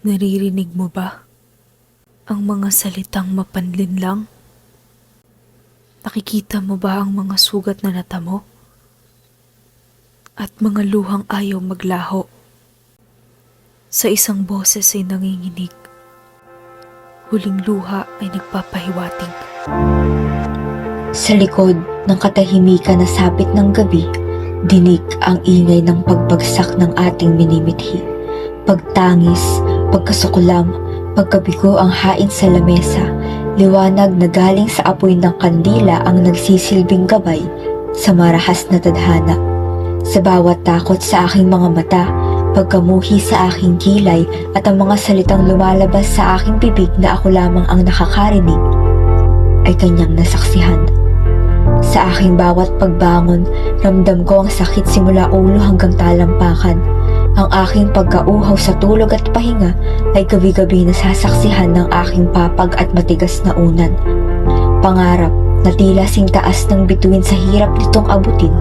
Naririnig mo ba ang mga salitang mapanlinlang? Nakikita mo ba ang mga sugat na natamo? At mga luhang ayaw maglaho? Sa isang boses ay nanginginig. Huling luha ay nagpapahiwatig. Sa likod ng katahimikan na sapit ng gabi, dinig ang ingay ng pagbagsak ng ating minimithi. Pagtangis, pagkasukulam, pagkabigo ang hain sa lamesa, liwanag na galing sa apoy ng kandila ang nagsisilbing gabay sa marahas na tadhana. Sa bawat takot sa aking mga mata, pagkamuhi sa aking kilay at ang mga salitang lumalabas sa aking bibig na ako lamang ang nakakarinig, ay kanyang nasaksihan. Sa aking bawat pagbangon, ramdam ko ang sakit simula ulo hanggang talampakan. Ang aking pagkauhaw sa tulog at pahinga ay gabi-gabi nasasaksihan ng aking papag at matigas na unan. Pangarap na tila sing taas ng bituin sa hirap nitong abutin.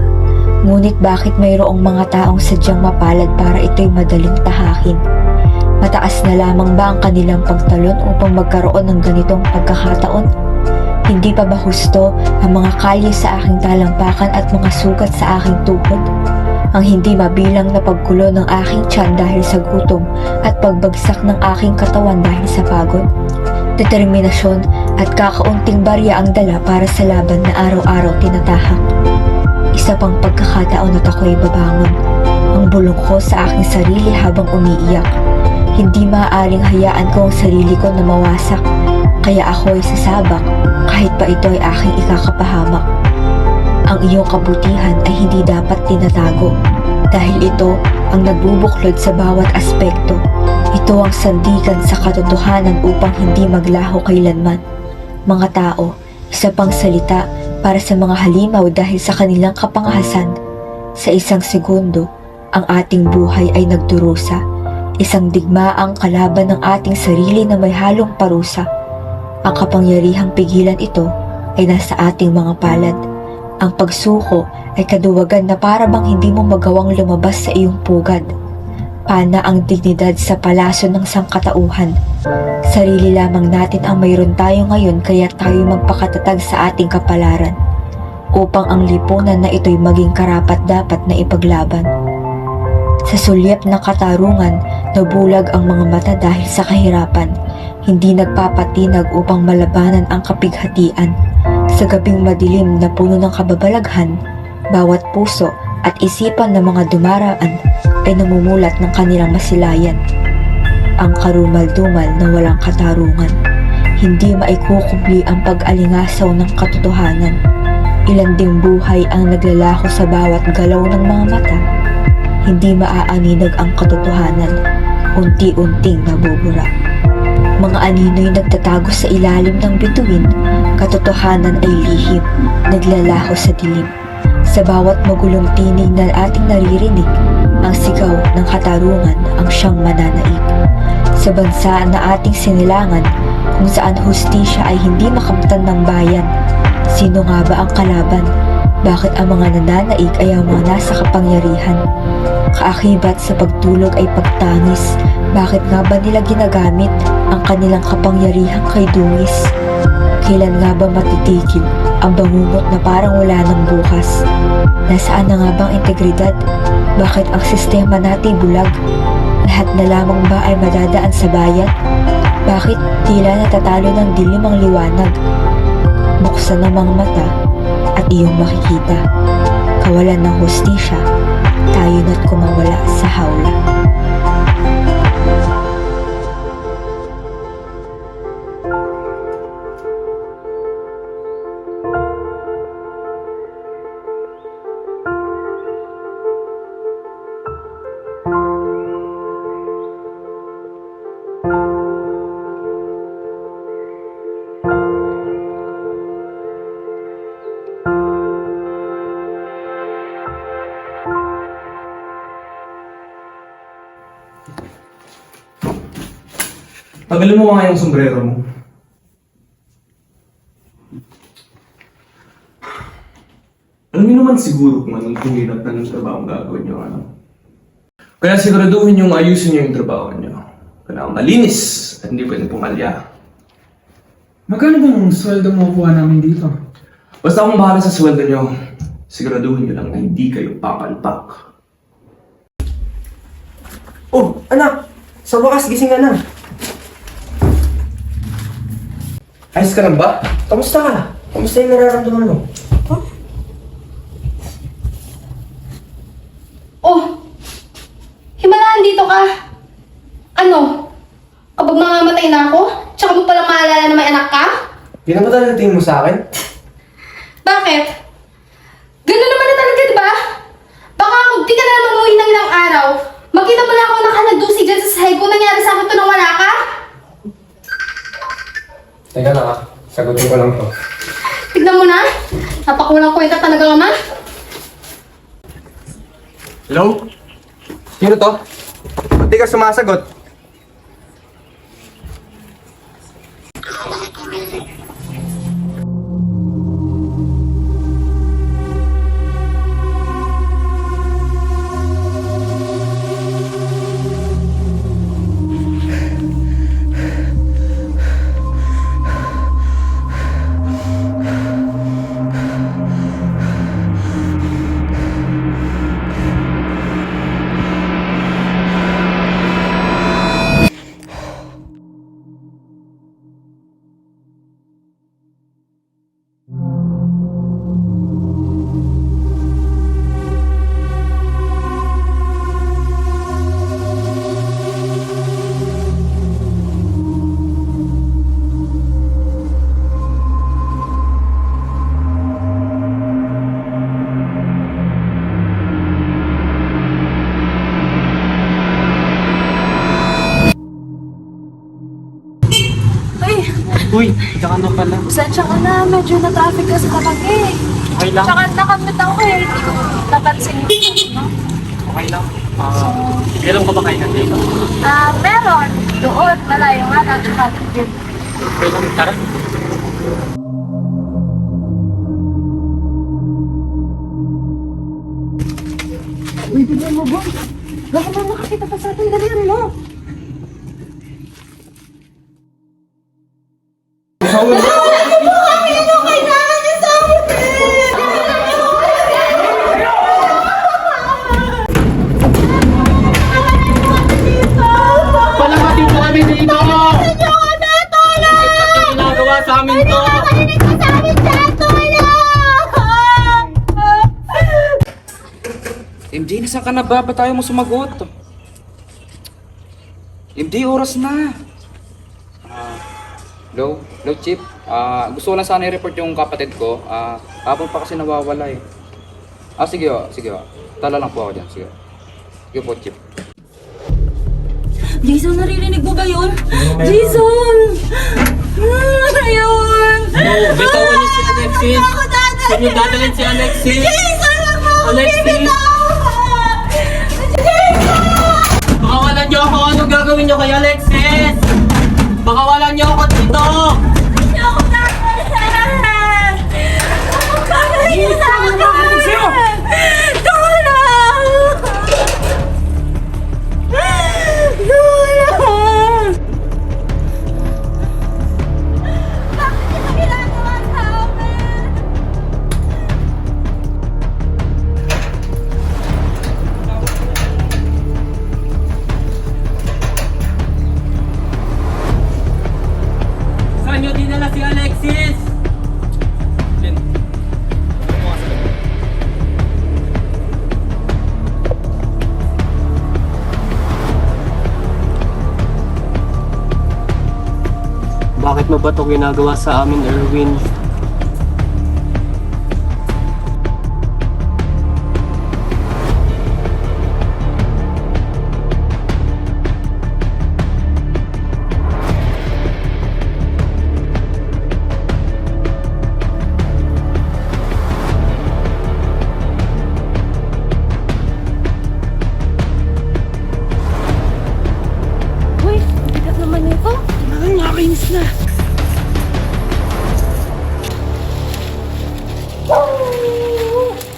Ngunit bakit mayroong mga taong sadyang mapalad para ito'y madaling tahakin? Mataas na lamang ba ang kanilang pagtalon upang magkaroon ng ganitong pagkakataon? Hindi pa ba husto ang mga kalye sa aking talampakan at mga sugat sa aking tuhod? Ang hindi mabilang na paggulo ng aking tiyan dahil sa gutom at pagbagsak ng aking katawan dahil sa pagod? Determinasyon at kakaunting barya ang dala para sa laban na araw-araw tinatahak. Isa pang pagkakataon at ako'y babangon. Ang bulong ko sa aking sarili habang umiiyak. Hindi maaaring hayaan ko ang sarili ko na mawasak. Kaya ako'y sasabak kahit pa ito ay aking ikakapahamak. Ang iyong kabutihan ay hindi dapat tinatago dahil ito ang nagbubuklod sa bawat aspekto. Ito ang sandigan sa katotohanan upang hindi maglaho kailanman. Mga tao, isa pang salita para sa mga halimaw dahil sa kanilang kapangahasan. Sa isang segundo, ang ating buhay ay nagdurusa. Isang digmaang kalaban ng ating sarili na may halong parusa. Ang kapangyarihang pigilan ito ay nasa ating mga palad. Ang pagsuko ay kaduwagan na para bang hindi mo magawang lumabas sa iyong pugad. Pana ang dignidad sa palaso ng sangkatauhan. Sarili lamang natin ang mayroon tayo ngayon kaya tayo magpakatatag sa ating kapalaran upang ang lipunan na ito'y maging karapat-dapat na ipaglaban. Sa sulyap ng katarungan, nabulag ang mga mata dahil sa kahirapan. Hindi nagpapatinag upang malabanan ang kapighatian. Sa gabing madilim na puno ng kababalaghan, bawat puso at isipan ng mga dumaraan ay namumulat ng kanilang masilayan. Ang karumal-dumal na walang katarungan. Hindi maikukumpli ang pag-alingasaw ng katotohanan. Ilan ding buhay ang naglalaho sa bawat galaw ng mga mata. Hindi maaaninag ang katotohanan. Unti-unting nabubura. Mga anino'y nagtatago sa ilalim ng bituin, katotohanan ay lihim, naglalaho sa dilim. Sa bawat magulong tinig na ating naririnig, ang sigaw ng katarungan ang siyang mananaig. Sa bansa na ating sinilangan, kung saan hustisya ay hindi makamtan ng bayan, sino nga ba ang kalaban? Bakit ang mga nananaig ay ang mga nasa kapangyarihan? Kaakibat sa pagtulog ay pagtangis. Bakit nga ba nila ginagamit ang kanilang kapangyarihang kay dungis? Kailan nga ba matitigil ang bangungot na parang wala ng bukas? Nasaan na nga bang integridad? Bakit ang sistema natin bulag? Lahat na lamang ba ay madadaan sa bayan? Bakit tila natatalo ng dilim ang liwanag? Buksan ang mga mata at iyong makikita. Kawalan ng hustisya, tayo na't kumawala sa hawla. Tanggalin mo nga yung sombrero mo. Alam niyo naman siguro kung anong hirap na ng trabaho ang gagawin niyo, ano? Kaya siguraduhin yung ayusin niyo yung trabaho niyo. Kailangan malinis at hindi pwedeng pumalya. Magkano bang sweldo mo kuha namin dito? Basta akong bahala sa sweldo nyo. Siguraduhin nyo lang na hindi kayo papalpak. Oh, anak! Sa wakas, gising ka na. Ayos ka lang ba? Kamusta ka? Kamusta yung nararamdaman mo? Oh! Himalaan dito ka! Ano? Kapag mamamatay na ako? Tsaka mo palang maalala na may anak ka? Yun naman talaga tingin mo sa akin? Bakit? Ganun naman na talaga, di ba? Baka kung di ka na naman umuwi ng ilang araw, makita mo lang ako nakanadusi dyan sa sahig kung nangyari sa akin to nang wala ka? Teka lang ah, sagutin ko lang to. Tignan mo na. Napakulang kwenta talaga naman. Hello? Sino to? Ba't di ka sumasagot? Uy, tsaka na pala. Pasensya ka na, medyo na-traffic ka sa talag eh. Okay lang. Tsaka nakamit ako eh, hindi ko napansin yun, no? Okay lang. Kailan ka ba kayo nandito? Meron. Doon, malayo nga na, traffic din. Okay lang, tara. Uy, bigyan mo ba? Baka na nakakita pa sa atin, dalihan mo. Palama dito kami dito! Bakit yung ginagawa sa amin to? MJ, nasaan ka na ba? Ba't tayo mo sumagot? MJ, oras na. Hello? Hello, Chip. Gusto ko lang sana i-report yung kapatid ko. Hapon pa kasi nawawala eh. Sige o, sige o. Tala lang po ako dyan, sige. Sige po, Chip. Jason, naririnig mo ba yun? Jason! Ayun! No, bitawan niyo si Alexis! Saan niyo dadalhin si Alexis? Alexis! Pakawalan niyo ako! Ano gagawin niyo kay Alexis? Pakawalan niyo ako dito! Saan niyo dinala si Alexis? Lin. Bakit mo ba ito ginagawa sa amin, Erwin? Uy, bigat naman ito. Nakakainis na.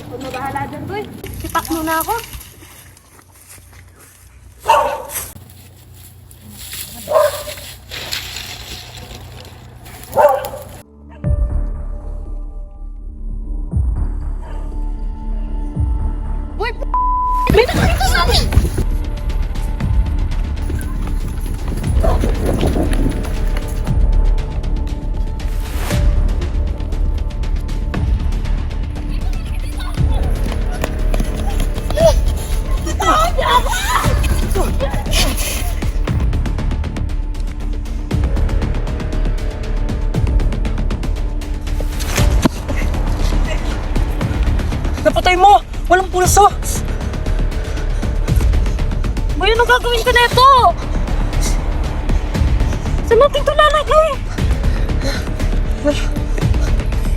Huwag mo bahala dyan, boy. Sipak muna ako. Boy, ano gagawin ko na ito? Saan natin ito lalagay?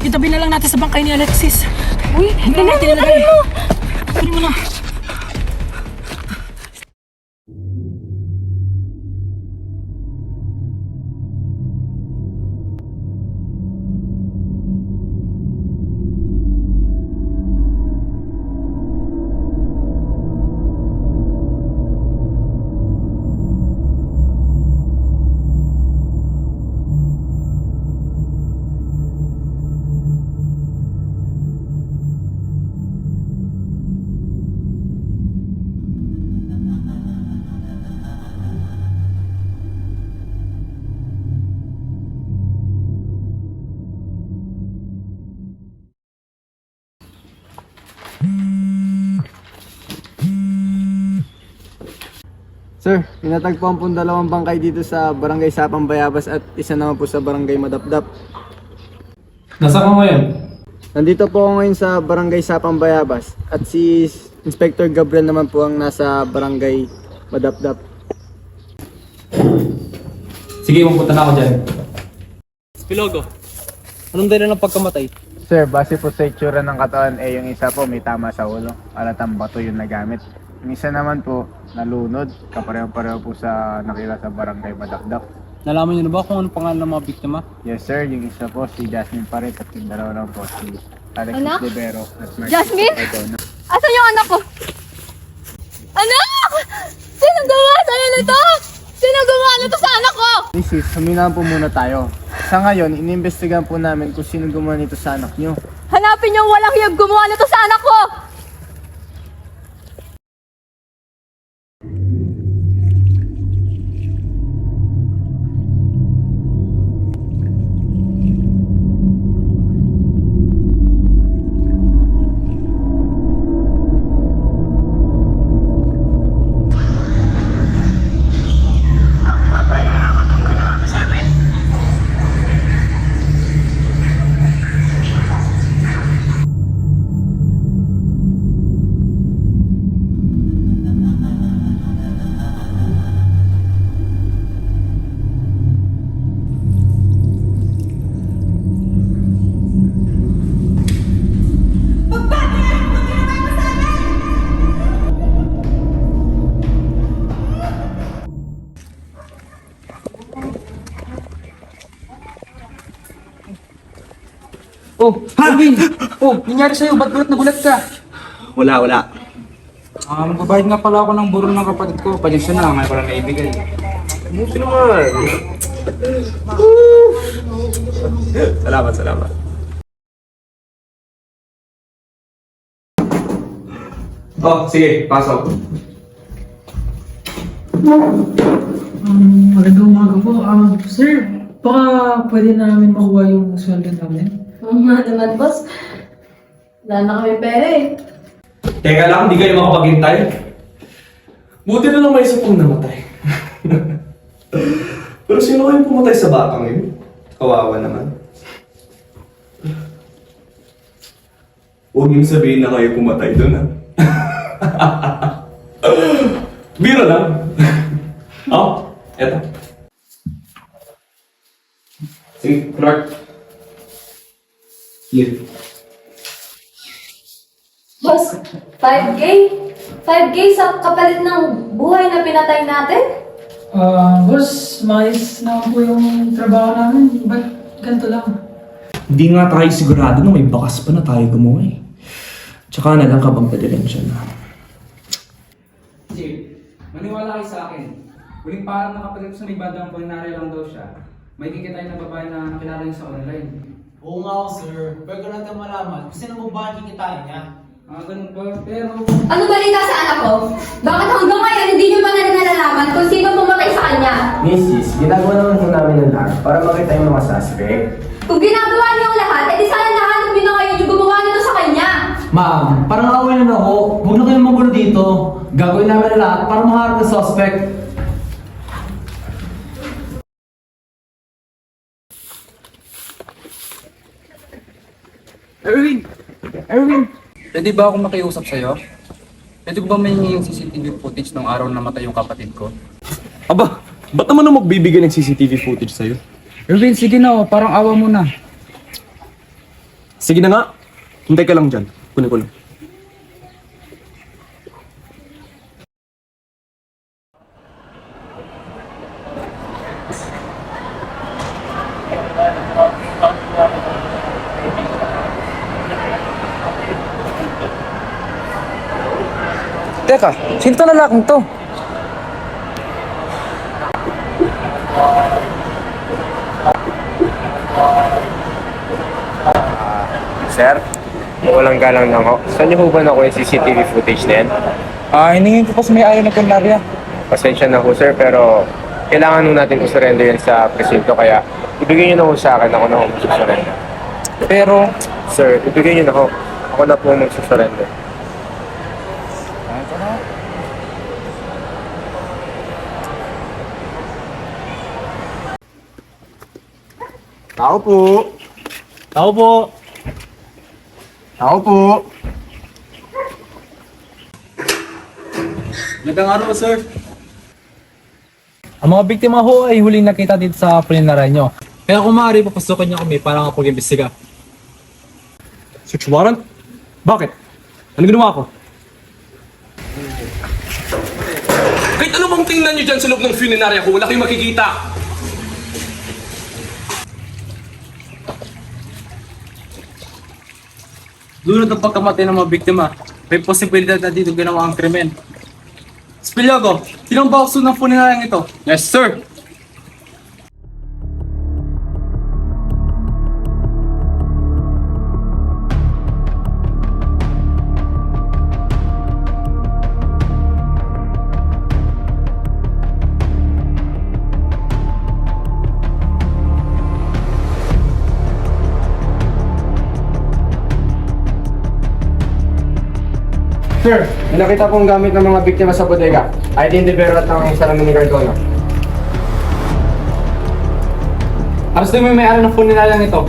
Itabi na lang natin sa bangkay ni Alexis. Uy, Hindi natin nilagay. Kunin mo na. Sir, pinatagpuan po dalawang bangkay dito sa Barangay Sapang Bayabas at isa naman po sa Barangay Madapdap. Nasa ka ngayon? Nandito po ako ngayon sa Barangay Sapang Bayabas at si Inspector Gabriel naman po ang nasa Barangay Madapdap. Sige, pumunta na ako dyan. Pilogo, anong dahilan ng pagkamatay? Sir, base po sa itsura ng katawan, yung isa po may tama sa ulo. Alatang bato yung nagamit. Yung isa naman po, nalunod. Kapareho-pareho po sa nakita sa Barangay Madapdap. Nalaman niyo na ba kung anong pangalan ng mga biktima? Yes sir, yung isa po si Jasmine Paret at yung dalawa lang po si Alexis Anak? Libero at Mark Jasmine? Cardona. Asan yung anak ko? Anak! Sino gawa sa'yo nito? Sino gumawa nito sa anak ko? Mrs., huminaan po muna tayo. Sa ngayon, inimbestigahan po namin kung sino gumawa nito sa anak nyo. Hanapin yung walang hiyag gumawa nito sa anak ko! Oh, Alvin! Oh, nangyari sa'yo? Ba't gulat na gulat ka? Wala. Magbabayad nga pala ako ng burol ng kapatid ko. Pasensya na, ngayon ko lang naibigay. Buti naman. Salamat. Oh, sige, pasok. Magandang umaga po. Sir, baka pwede namin makuha yung sweldo namin? Oo nga naman, boss. Wala na kami pera eh. Teka lang, hindi kayo makapaghintay. Buti na lang may isa pong namatay. Pero sino kayong pumatay sa batang yun? Kawawa naman. Huwag niyong sabihin na kayo pumatay doon, ha? Biro lang. Oh, eto. Sige, Clark. Here. Boss, 5K? 5K sa kapalit ng buhay na pinatay natin? Boss, mais na po yung trabaho namin. Ba't ganito lang? Hindi nga tayo sigurado na may bakas pa na tayo gumawa eh. Tsaka na lang kabang pedilensya na. Chief, maniwala kayo sa akin. Huling parang nakapalip sa may bandang kulinarya lang daw siya. May kikitay na babae na nakilala niya sa online. Oo nga ako, sir. Pero natin malaman kung sino mo ba kikitain niya. Ganun ba? Pero... Ano balita sa anak ko? Bakit hanggang ngayon hindi niyo pa nalalaman kung sino pumatay sa kanya? Mrs., ginagawa naman po namin ng lahat para makita yung mga suspect. Kung ginagawa niyo ang lahat, edi sana nahanap niyo na kayo yung gumawa nito sa kanya. Ma'am, parang away na ako. Huwag na kayong magulo dito. Gagawin namin na lahat para maharap ng suspect. Erwin! Pwede ba akong makiusap sa'yo? Pwede ko ba may yung CCTV footage ng araw na namatay yung kapatid ko? Aba, ba't naman ako magbibigay ng CCTV footage sa'yo? Erwin, sige na oh, parang awa mo na. Sige na nga, hintay ka lang dyan. Kunin ko lang. Teka, sino to lalaking to? Sir, walang galang lang ho. Saan niyo ho ba nakuha yung CCTV footage na yan? Hiningin ko pa sa may-ari ng kunarya. Pasensya na ho sir, pero kailangan ho natin i-surrender yan sa presinto kaya ibigay niyo na ho sa akin, ako na ho magsusurrender. Pero, Sir, ibigay niyo na ho. Ako na po magsusurrender. Tao po! Tao po! Tao po! Magandang araw, sir. Ang mga biktima ho ay huling nakita dito sa pulinarya nyo. Kaya kung maaari, papasukan niyo kami para nga pag-imbestiga. Search warrant? Bakit? Ano ginawa ko? Kahit ano bang tingnan nyo dyan sa loob ng funerarya ko, wala kayong makikita. Dulot ng pagkamatay ng mga biktima, may posibilidad na dito ginawa ang krimen. Spilyogo, sinong bakso ng funeraryang ito? yes sir! Sir, may nakita pong gamit ng mga biktima sa bodega. ID Indivero at ang salamin ni Cardona. Arrestin mo yung may-ari ng funeraryang ito.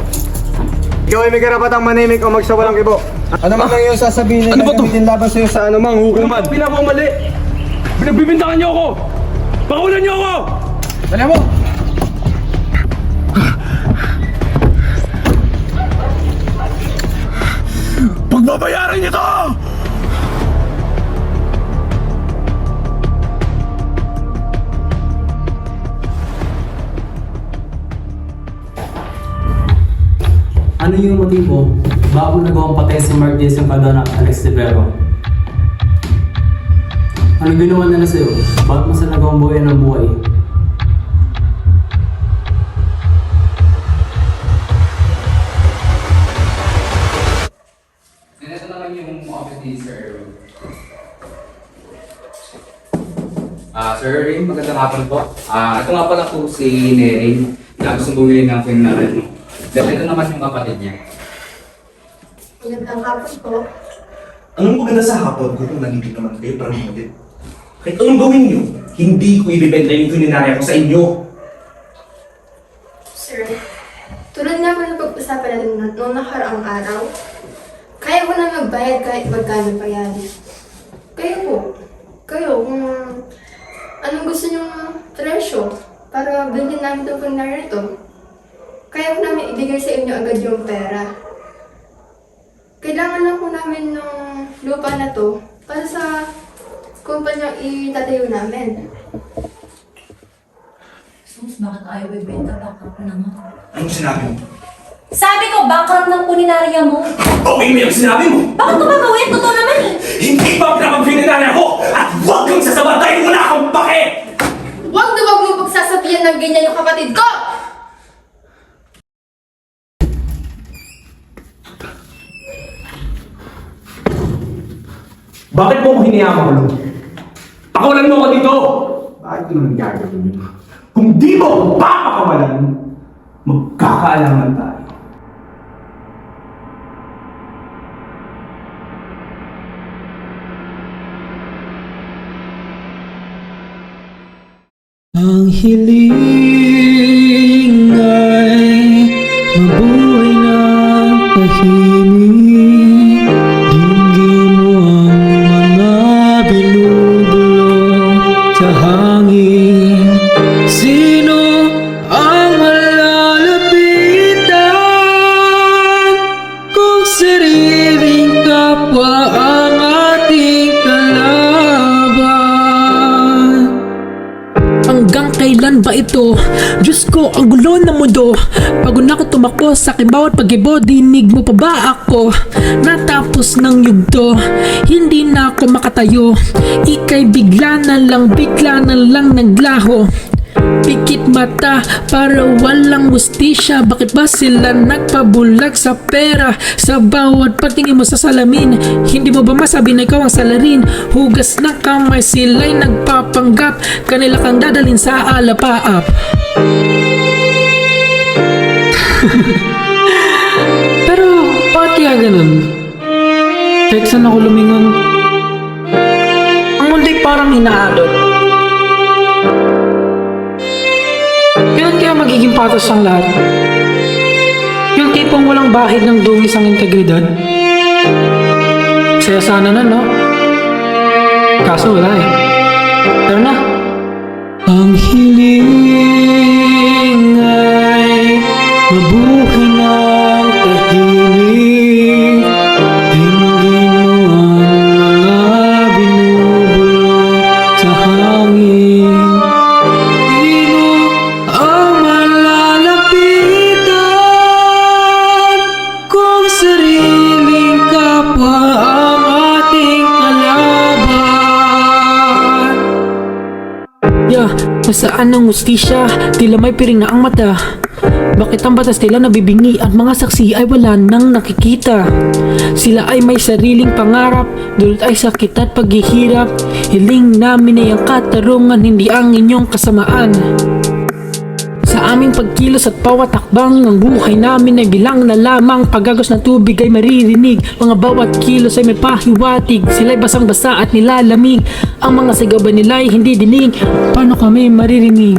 Ikaw ay may karapatang manimik o magsawalang kibo. Ano man ang iyong sasabihin Ano ba to? gagamitin laban sa iyo sa anumang hukuman. Pinapamali! Pinagbibintangan niyo ako! Pakulan niyo ako! Dali mo! Pagbabayaran niyo to! Ano yung motibo bago nagawang patay si Mark Diaz yung Cardona at Alex Libero? Ano ginawa nila sa'yo? Bakit mo sila nagawang buhay ng buhay? Ito naman yung office ni Sir Erwin. Sir Erwin, magandang hapon po. Ito nga pala po si Nering na gustong bumili ng funeral. Dahil ito naman yung kapatid niya. Magandang hapon po. Anong maganda sa hapon ko kung nandito naman kayo para mamulit? Kahit anong gawin nyo, hindi ko ibibenta yung funerarya ko sa inyo. Sir, tulad nga po ng pag-usapan natin noong nakaraang araw, kaya ko na magbayad kahit magkano pa yan. Kayo po, kung anong gusto nyong presyo para bilhin namin itong funeral ito, kaya ko namin ibigay sa inyo agad yung pera. Kailangan lang po namin ng lupa na to para sa kumpanya itatayo namin. Sus, bakit ayaw ibenta? Bankrupt na nga. Anong sinabi mo? Sabi ko, bankrupt ng pulinarya mo. Okay mo yung sinabi mo! Bakit ko gagawin? Totoo naman eh. Hindi ba pinapag-funerarya ko? At huwag kang sasabatay, wala kang pake! Huwag na huwag mo pagsasabihan ng ganyan yung kapatid ko! Bakit mo ako hiniyama ko? Pakawalan mo ako dito! Bakit ko naman gagawin yun? Kung di mo ako papakawalan, magkakaalaman tayo. Ang hiling ay mabuhay na tahimik. Dinggin mo ang mga ka ito. Diyos ko, ang gulo ng mundo. Pagod na ako tumakbo sa aking bawat pag-ibo. Dinig mo pa ba ako? Natapos ng yugto, hindi na ako makatayo. Ika'y bigla na lang naglaho. Pikit mata para walang hustisya. Bakit ba sila nagpabulag sa pera? Sa bawat pagtingin mo sa salamin, hindi mo ba masabi na ikaw ang salarin? Hugas ng kamay, sila'y nagpapanggap. Kanila kang dadalhin sa alapaap. Pero bakit kaya ganun? Kahit saan ako lumingon, ang mundo'y parang inaalot. Kailan kaya magiging patas ang lahat? Yung tipong walang bahid ng dungis ang integridad? Saya sana na, no? Kaso wala eh. Pero na. Ang hiling ay mabuhay ng tahimik. Dinggin mo ang mga binubulong sa hangin. Sariling kapwa ang ating kalaban. Nasaan ang hustisya? Tila may piring na ang mata. Bakit ang batas nila nabibingi at mga saksi ay wala nang nakikita? Sila ay may sariling pangarap, dulot ay sakit at paghihirap. Hiling namin ay ang katarungan, hindi ang inyong kasamaan. Sa aming pagkilos at bawat takbang, ang buhay namin ay bilang na lamang. Pagagos ng tubig ay maririnig, mga bawat kilos ay may pahiwatig. Sila'y basang-basa at nilalamig, ang mga sigaw ba nila ay hindi dinig. Paano kami maririnig?